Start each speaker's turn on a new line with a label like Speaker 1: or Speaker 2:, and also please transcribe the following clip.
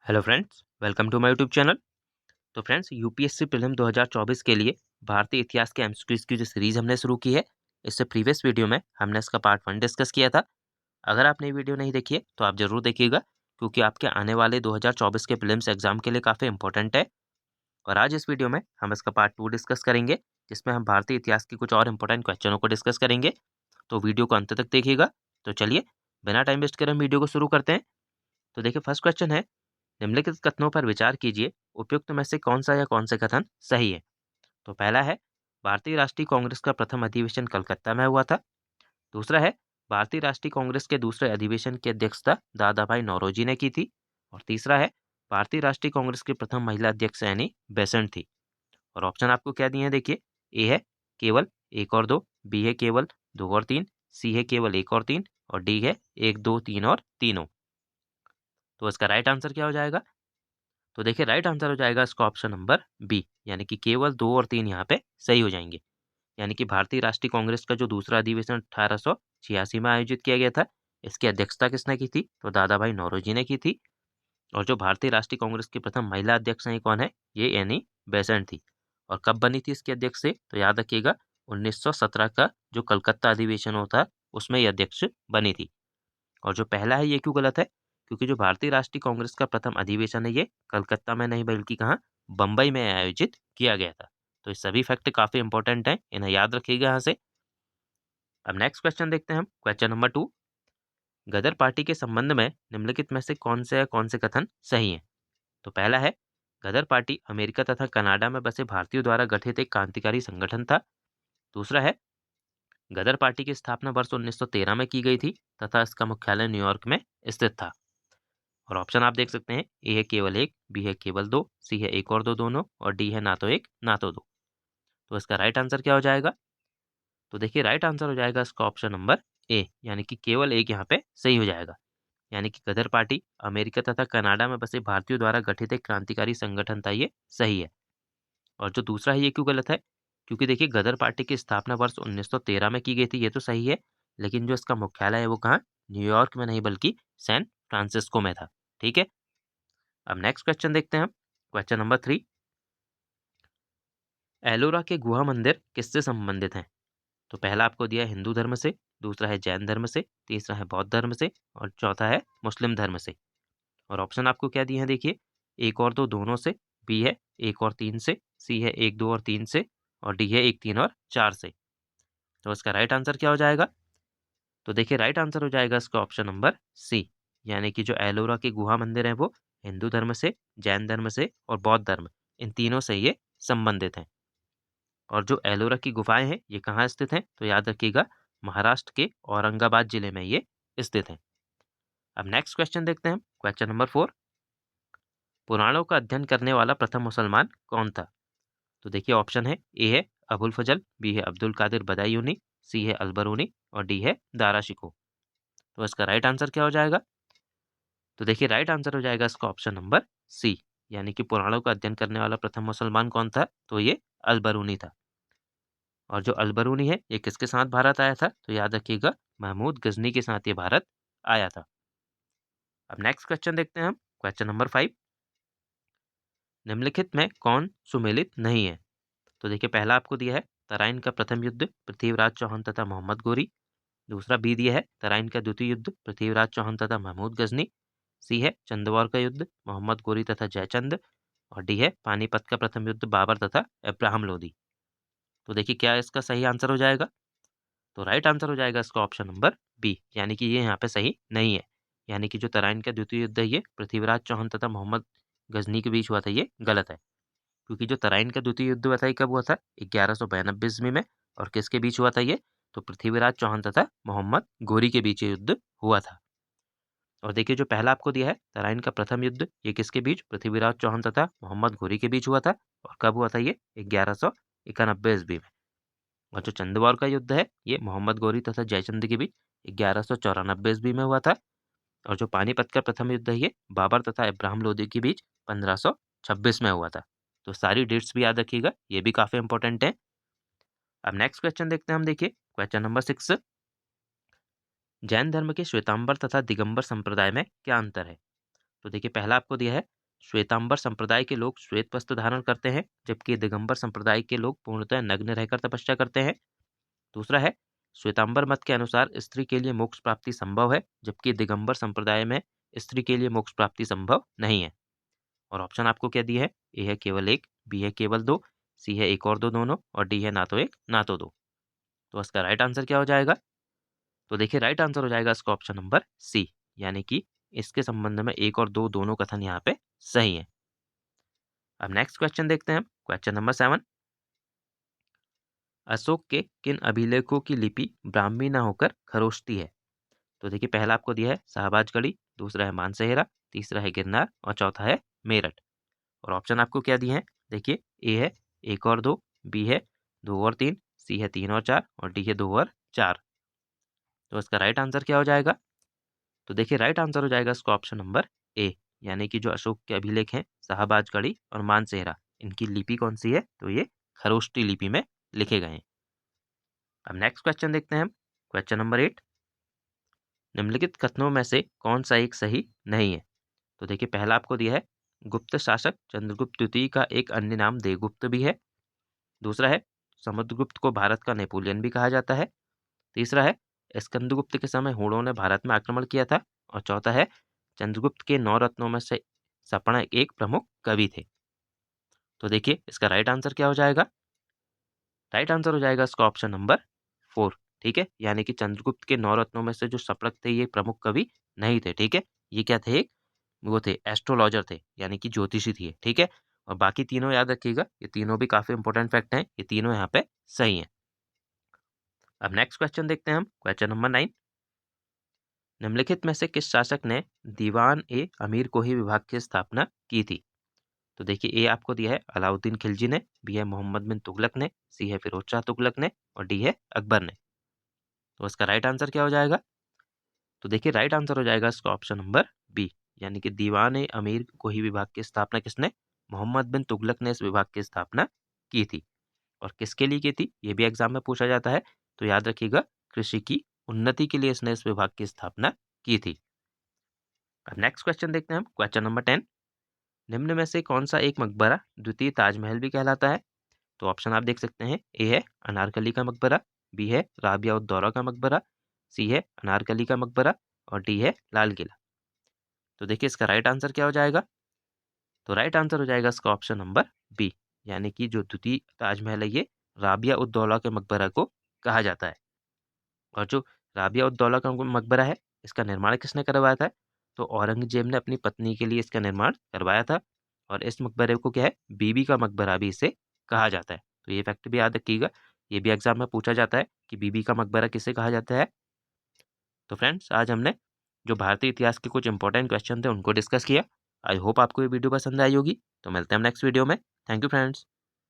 Speaker 1: Hello friends, welcome to my YouTube channel. तो friends, UPSC prelim 2024 के लिए भारतीय इतिहास के एमसीक्यूज की जो सीरीज हमने शुरू की है, इससे प्रीवियस वीडियो में हमने इसका पार्ट 1 डिस्कस किया था। अगर आपने ये वीडियो नहीं देखी है तो आप जरूर देखिएगा, क्योंकि आपके आने वाले 2024 के प्रीलिम्स एग्जाम के लिए काफ़ी इंपॉर्टेंट है। और आज इस वीडियो में हम इसका पार्ट 2 डिस्कस करेंगे, जिसमें हम भारतीय इतिहास के कुछ और इंपॉर्टेंट क्वेश्चनों को डिस्कस करेंगे। तो वीडियो को अंत तक देखिएगा। तो चलिए, बिना टाइम वेस्ट करे हम वीडियो को शुरू करते हैं। तो देखिए, फर्स्ट क्वेश्चन है, निम्नलिखित कथनों पर विचार कीजिए, उपयुक्त में से कौन सा या कौन से कथन सही है। तो पहला है, भारतीय राष्ट्रीय कांग्रेस का प्रथम अधिवेशन कलकत्ता में हुआ था। दूसरा है, भारतीय राष्ट्रीय कांग्रेस के दूसरे अधिवेशन की अध्यक्षता दादा भाई नौरोजी ने की थी। और तीसरा है, भारतीय राष्ट्रीय कांग्रेस की प्रथम महिला अध्यक्ष एनी बेसेंट थी। और ऑप्शन आपको क्या दिए हैं, देखिए। ए है केवल एक और दो, बी है केवल दो और तीन, सी है केवल एक और तीन, और डी है एक दो तीन और तीनों। तो इसका राइट आंसर क्या हो जाएगा? तो देखिए, राइट आंसर हो जाएगा इसका ऑप्शन नंबर बी, यानी कि केवल दो और तीन यहाँ पे सही हो जाएंगे। यानी कि भारतीय राष्ट्रीय कांग्रेस का जो दूसरा अधिवेशन 1886 में आयोजित किया गया था, इसकी अध्यक्षता किसने की थी? तो दादा भाई नौरोजी ने की थी। और जो भारतीय राष्ट्रीय कांग्रेस की प्रथम महिला अध्यक्ष हैं, कौन है? ये एनी बेसेंट थी। और कब बनी थी इसकी अध्यक्ष से? तो याद रखिएगा, 1917 का जो कलकत्ता अधिवेशन होता, उसमें ये अध्यक्ष बनी थी। और जो पहला है, ये क्यों गलत है? क्योंकि जो भारतीय राष्ट्रीय कांग्रेस का प्रथम अधिवेशन है, ये कलकत्ता में नहीं बल्कि कहाँ, बम्बई में आयोजित किया गया था। तो ये सभी फैक्ट काफी इंपॉर्टेंट हैं, इन्हें याद रखिएगा यहाँ से। अब नेक्स्ट क्वेश्चन देखते हैं हम, क्वेश्चन नंबर 2। गदर पार्टी के संबंध में निम्नलिखित में से कौन से कथन सही हैं? तो पहला है, गदर पार्टी अमेरिका तथा कनाडा में बसे भारतीयों द्वारा गठित एक क्रांतिकारी संगठन था। दूसरा है, गदर पार्टी की स्थापना वर्ष 1913 में की गई थी तथा इसका मुख्यालय न्यूयॉर्क में स्थित था। और ऑप्शन आप देख सकते हैं, ए है केवल एक, बी है केवल दो, सी है एक और दो दोनों, और डी है ना तो एक ना तो दो। तो इसका राइट आंसर क्या हो जाएगा? तो देखिए, राइट आंसर हो जाएगा इसका ऑप्शन नंबर ए, यानी कि केवल एक यहाँ पे सही हो जाएगा। यानी कि गदर पार्टी अमेरिका तथा कनाडा में बसे भारतीयों द्वारा गठित एक क्रांतिकारी संगठन था, ये सही है। और जो दूसरा है, ये क्यों गलत है? क्योंकि देखिए, गदर पार्टी की स्थापना वर्ष 1913 में की गई थी, ये तो सही है। लेकिन जो इसका मुख्यालय है, वो कहाँ? न्यूयॉर्क में नहीं बल्कि सैन फ्रांसिस्को में था। ठीक है। अब नेक्स्ट क्वेश्चन देखते हैं हम, क्वेश्चन नंबर 3। एलोरा के गुहा मंदिर किससे संबंधित हैं? तो पहला आपको दिया है हिंदू धर्म से, दूसरा है जैन धर्म से, तीसरा है बौद्ध धर्म से, और चौथा है मुस्लिम धर्म से। और ऑप्शन आपको क्या दिए हैं, देखिए। एक और दो दोनों से, बी है एक और तीन से, सी है एक दो और तीन से, और डी है एक तीन और चार से। तो इसका राइट आंसर क्या हो जाएगा? तो देखिए, राइट आंसर हो जाएगा इसका ऑप्शन नंबर सी, यानी कि जो एलोरा के गुहा मंदिर है, वो हिंदू धर्म से, जैन धर्म से और बौद्ध धर्म, इन तीनों से ये संबंधित हैं। और जो एलोरा की गुफाएं हैं, ये कहाँ स्थित हैं? तो याद रखिएगा, महाराष्ट्र के औरंगाबाद जिले में ये स्थित हैं। अब नेक्स्ट क्वेश्चन देखते हैं, क्वेश्चन नंबर 4। पुराणों का अध्ययन करने वाला प्रथम मुसलमान कौन था? तो देखिए, ऑप्शन है, ए है अबुल फजल, बी है अब्दुल कादिर बदायूनी, सी है अलबरूनी, और डी है दारा शिकोह। तो इसका राइट आंसर क्या हो जाएगा? तो देखिए, राइट आंसर हो जाएगा इसका ऑप्शन नंबर सी, यानी कि पुराणों का अध्ययन करने वाला प्रथम मुसलमान कौन था? तो ये अलबरूनी था। और जो अलबरूनी है, ये किसके साथ भारत आया था? तो याद रखिएगा, महमूद गजनी के साथ ये भारत आया था। अब नेक्स्ट क्वेश्चन देखते हैं हम, क्वेश्चन नंबर 5। निम्नलिखित में कौन सुमेलित नहीं है? तो देखिए, पहला आपको दिया है तराइन का प्रथम युद्ध पृथ्वीराज चौहान तथा मोहम्मद गोरी। दूसरा बी दिया है तराइन का द्वितीय युद्ध पृथ्वीराज चौहान तथा महमूद गजनी। सी है चंदौर का युद्ध मोहम्मद गोरी तथा जयचंद। और डी है पानीपत का प्रथम युद्ध बाबर तथा अब्राहम लोदी। तो देखिए, क्या इसका सही आंसर हो जाएगा? तो राइट आंसर हो जाएगा इसका ऑप्शन नंबर बी, यानी कि ये यहाँ पे सही नहीं है। यानी कि जो तराइन का द्वितीय युद्ध है, ये पृथ्वीराज चौहान तथा मोहम्मद गजनी के बीच हुआ था, ये गलत है। क्योंकि जो तराइन का द्वितीय युद्ध बताइए कब हुआ था? 1192 ईस्वी में। और किसके बीच हुआ था ये? तो पृथ्वीराज चौहान तथा मोहम्मद गोरी के बीच ये युद्ध हुआ था। और देखिए, जो पहला आपको दिया है तराइन का प्रथम युद्ध, ये किसके बीच? पृथ्वीराज चौहान तथा मोहम्मद गोरी के बीच हुआ था। और कब हुआ था ये? 1191 ईस्वी में। और जो चंदौर का युद्ध है, ये मोहम्मद गोरी तथा जयचंद के बीच 1194 ईस्वी में हुआ था। और जो पानीपत का प्रथम युद्ध है, ये बाबर तथा इब्राहिम लोदी के बीच 1526 में हुआ था। तो सारी डेट्स भी याद रखिएगा, ये भी काफी इंपॉर्टेंट है। अब नेक्स्ट क्वेश्चन देखते हैं हम, देखिए क्वेश्चन नंबर 6। जैन धर्म के श्वेतांबर तथा दिगंबर संप्रदाय में क्या अंतर है? तो देखिए, पहला आपको दिया है श्वेतांबर संप्रदाय के लोग श्वेत वस्त्र धारण करते हैं, जबकि दिगंबर संप्रदाय के लोग पूर्णतः नग्न रहकर तपस्या करते हैं। दूसरा है, श्वेतांबर मत के अनुसार स्त्री के लिए मोक्ष प्राप्ति संभव है, जबकि दिगंबर संप्रदाय में स्त्री के लिए मोक्ष प्राप्ति संभव नहीं है। और ऑप्शन आपको क्या दिए है? ए है केवल एक, बी है केवल दो, सी है एक और दो दोनों, और डी है ना तो एक ना तो दो। तो इसका राइट आंसर क्या हो जाएगा? तो देखिए राइट आंसर हो जाएगा इसका ऑप्शन नंबर सी, यानी कि इसके संबंध में एक और दो दोनों कथन यहाँ पे सही है। अब नेक्स्ट क्वेश्चन देखते हैं हम, क्वेश्चन नंबर 7। अशोक के किन अभिलेखों की लिपि ब्राह्मी न होकर खरोष्टी है? तो देखिए पहला आपको दिया है शाहबाजगढ़ी, दूसरा है मानसेहरा, तीसरा है गिरनार और चौथा है मेरठ। और ऑप्शन आपको क्या दिए हैं? देखिए ए है एक और दो, बी है दो और तीन, सी है तीन और चार, और डी है दो और चार। तो इसका राइट आंसर क्या हो जाएगा? तो देखिए राइट आंसर हो जाएगा इसका ऑप्शन नंबर ए, यानी कि जो अशोक के अभिलेख हैं शाहबाजगढ़ी और मानसेहरा, इनकी लिपि कौन सी है? तो ये खरोष्टी लिपि में लिखे गए हैं। अब नेक्स्ट क्वेश्चन देखते हैं हम, क्वेश्चन नंबर 8। निम्नलिखित कथनों में से कौन सा एक सही नहीं है? तो देखिए पहला आपको दिया है गुप्त शासक चंद्रगुप्त द्वितीय का एक अन्य नाम देवगुप्त भी है। दूसरा है समुद्रगुप्त को भारत का नेपोलियन भी कहा जाता है। तीसरा है स्कंदगुप्त के समय हूणों ने भारत में आक्रमण किया था। और चौथा है चंद्रगुप्त के 9 रत्नों में से सपना एक प्रमुख कवि थे। तो देखिए इसका राइट आंसर क्या हो जाएगा? राइट आंसर हो जाएगा इसका ऑप्शन नंबर 4, ठीक है, यानी कि चंद्रगुप्त के 9 रत्नों में से जो सपड़क थे ये प्रमुख कवि नहीं थे, ठीक है। ये क्या थे? वो थे एस्ट्रोलॉजर थे, यानी कि ज्योतिषी थे, ठीक है। और बाकी तीनों याद रखिएगा, ये तीनों भी काफी इंपॉर्टेंट फैक्ट हैं, ये तीनों यहाँ पे सही हैं। अब नेक्स्ट क्वेश्चन देखते हैं हम, क्वेश्चन नंबर 9। निम्नलिखित में से किस शासक ने दीवान ए अमीर को ही विभाग की स्थापना की थी? तो देखिए ए आपको दिया है अलाउद्दीन खिलजी ने, बी है मोहम्मद बिन तुगलक ने, सी है फिरोज शाह तुगलक ने, और डी है अकबर ने। तो इसका राइट आंसर क्या हो जाएगा? तो देखिए राइट आंसर हो जाएगा इसका ऑप्शन नंबर बी, यानी कि दीवान ए अमीर को ही विभाग की स्थापना किसने? मोहम्मद बिन तुगलक ने इस विभाग की स्थापना की थी। और किसके लिए की थी? ये भी एग्जाम में पूछा जाता है, तो याद रखिएगा कृषि की उन्नति के लिए इसने इस विभाग की स्थापना की थी। अब नेक्स्ट क्वेश्चन देखते हैं हम, क्वेश्चन नंबर 10। निम्न में से कौन सा एक मकबरा द्वितीय ताजमहल भी कहलाता है? तो ऑप्शन आप देख सकते हैं, ए है अनारकली का मकबरा, बी है राबिया उद दौरा का मकबरा, सी है अनारकली का मकबरा, और डी है लाल किला। तो देखिए इसका राइट आंसर क्या हो जाएगा? तो राइट आंसर हो जाएगा इसका ऑप्शन नंबर बी, यानी कि जो द्वितीय ताजमहल है ये राबिया उद दौला के मकबरा को कहा जाता है। और जो राबिया उद दौला का मकबरा है, इसका निर्माण किसने करवाया था? तो औरंगजेब ने अपनी पत्नी के लिए इसका निर्माण करवाया था। और इस मकबरे को क्या है? बीबी का मकबरा भी इसे कहा जाता है। तो ये फैक्ट भी याद रखिएगा, ये भी एग्जाम में पूछा जाता है कि बीबी का मकबरा किसे कहा जाता है। तो फ्रेंड्स आज हमने जो भारतीय इतिहास के कुछ इंपॉर्टेंट क्वेश्चन थे उनको डिस्कस किया। आई होप आपको ये वीडियो पसंद आई होगी। तो मिलते हैं हम नेक्स्ट वीडियो में। Thank you friends.